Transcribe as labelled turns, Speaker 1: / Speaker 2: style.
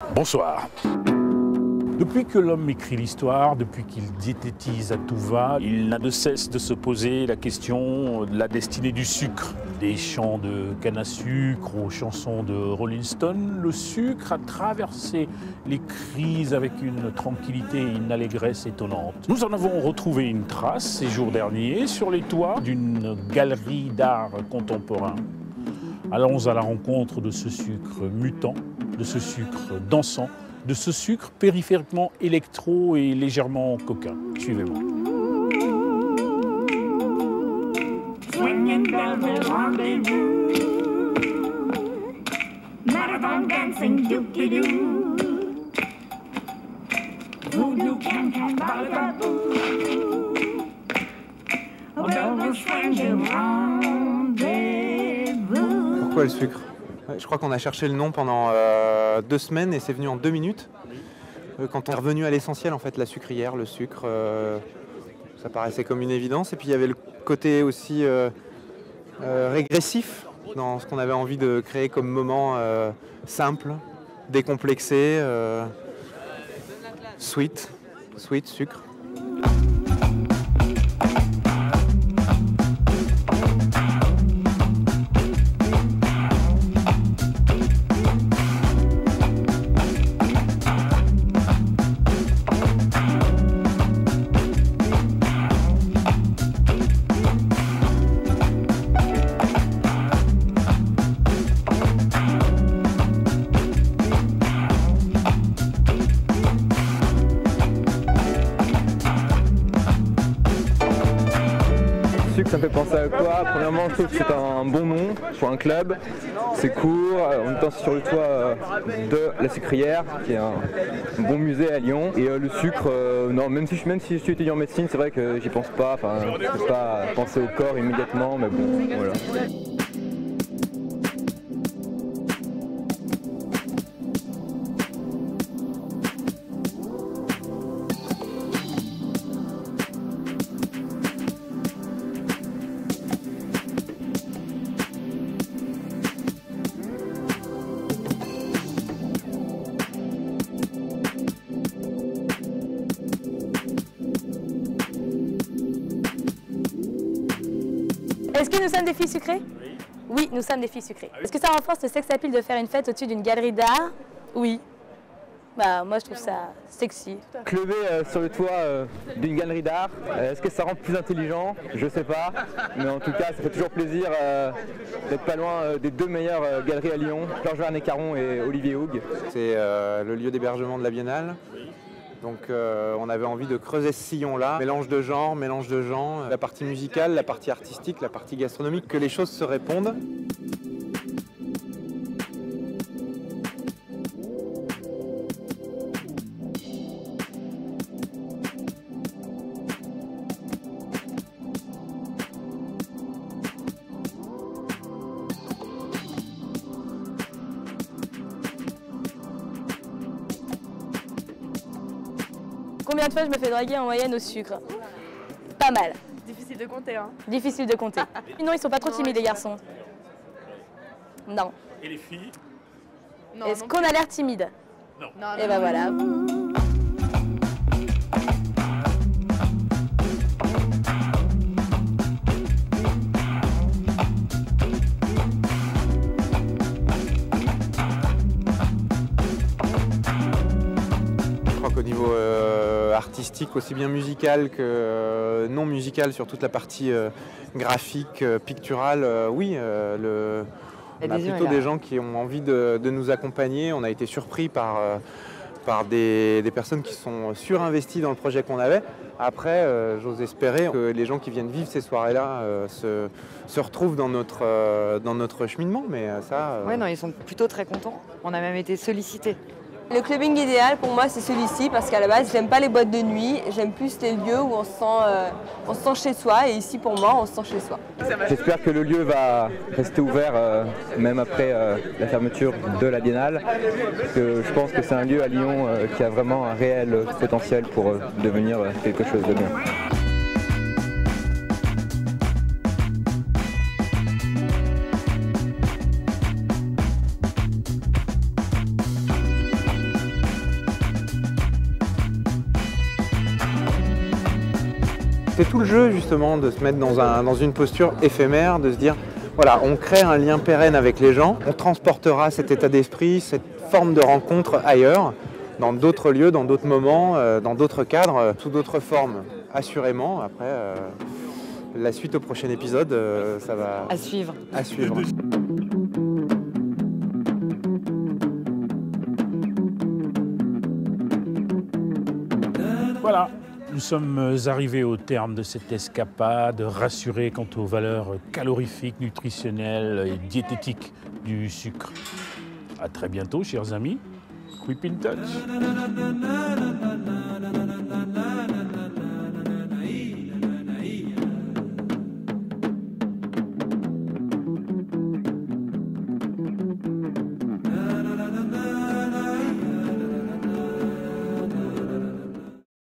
Speaker 1: Bonsoir. Depuis que l'homme écrit l'histoire, depuis qu'il diététise à tout va, il n'a de cesse de se poser la question de la destinée du sucre. Des chants de canne à sucre aux chansons de Rolling Stone, le sucre a traversé les crises avec une tranquillité et une allégresse étonnante. Nous en avons retrouvé une trace ces jours derniers sur les toits d'une galerie d'art contemporain. Allons à la rencontre de ce sucre mutant, de ce sucre dansant, de ce sucre périphériquement électro et légèrement coquin. Suivez-moi. Swinging down the rendezvous, marathon dancing doo-doo-doo, voodoo can baboo, although swinging rendezvous.
Speaker 2: Pourquoi le sucre ? Je crois qu'on a cherché le nom pendant 2 semaines et c'est venu en 2 minutes. Quand on est revenu à l'essentiel, en fait, la sucrière, le sucre, ça paraissait comme une évidence. Et puis il y avait le côté aussi régressif dans ce qu'on avait envie de créer comme moment simple, décomplexé, sweet, sucre.
Speaker 3: Ça me fait penser à quoi? Premièrement, je trouve que c'est un bon nom pour un club. C'est court, on est sur le toit de la sucrière, qui est un bon musée à Lyon. Et le sucre, non, même si je suis étudiant en médecine, c'est vrai que j'y pense pas. Enfin, je ne peux pas penser au corps immédiatement, mais bon, voilà.
Speaker 4: Est-ce que nous sommes des filles sucrées? Oui, nous sommes des filles sucrées. Est-ce que ça renforce le sex appeal de faire une fête au-dessus d'une galerie d'art? Oui. Bah, moi, je trouve ça sexy.
Speaker 3: Clubber sur le toit d'une galerie d'art, est-ce que ça rend plus intelligent? Je sais pas, mais en tout cas, ça fait toujours plaisir d'être pas loin des 2 meilleures galeries à Lyon, Georges Nécaron et Olivier Houg.
Speaker 2: C'est le lieu d'hébergement de la Biennale. Donc on avait envie de creuser ce sillon-là, mélange de genres, la partie musicale, la partie artistique, la partie gastronomique, que les choses se répondent.
Speaker 4: Combien de fois je me fais draguer en moyenne au sucre? Pas mal.
Speaker 5: Difficile de compter, hein.
Speaker 4: Difficile de compter. Non, ils sont pas trop timides, les garçons. Non.
Speaker 1: Et les filles?
Speaker 4: Est-ce qu'on a l'air timide?
Speaker 1: Non.
Speaker 4: Et ben voilà.
Speaker 2: Au niveau artistique, aussi bien musical que non musical, sur toute la partie graphique, picturale, oui, on a plutôt des gens qui ont envie de nous accompagner. On a été surpris par des personnes qui sont surinvesties dans le projet qu'on avait. Après, j'ose espérer que les gens qui viennent vivre ces soirées-là se retrouvent dans notre cheminement, mais ça...
Speaker 5: Ouais, non, ils sont plutôt très contents. On a même été sollicités.
Speaker 6: Le clubbing idéal pour moi c'est celui-ci parce qu'à la base j'aime pas les boîtes de nuit, j'aime plus les lieux où on se sent chez soi et ici pour moi on se sent chez soi.
Speaker 3: J'espère que le lieu va rester ouvert même après la fermeture de la Biennale. Parce que je pense que c'est un lieu à Lyon qui a vraiment un réel potentiel pour devenir quelque chose de bien.
Speaker 2: C'est tout le jeu justement de se mettre dans une posture éphémère, de se dire voilà, on crée un lien pérenne avec les gens, on transportera cet état d'esprit, cette forme de rencontre ailleurs, dans d'autres lieux, dans d'autres moments, dans d'autres cadres, sous d'autres formes, assurément. Après, la suite au prochain épisode, ça va...
Speaker 5: À suivre.
Speaker 2: À suivre.
Speaker 1: Voilà, nous sommes arrivés au terme de cette escapade, rassurés quant aux valeurs calorifiques, nutritionnelles et diététiques du sucre. À très bientôt, chers amis. Keep in touch.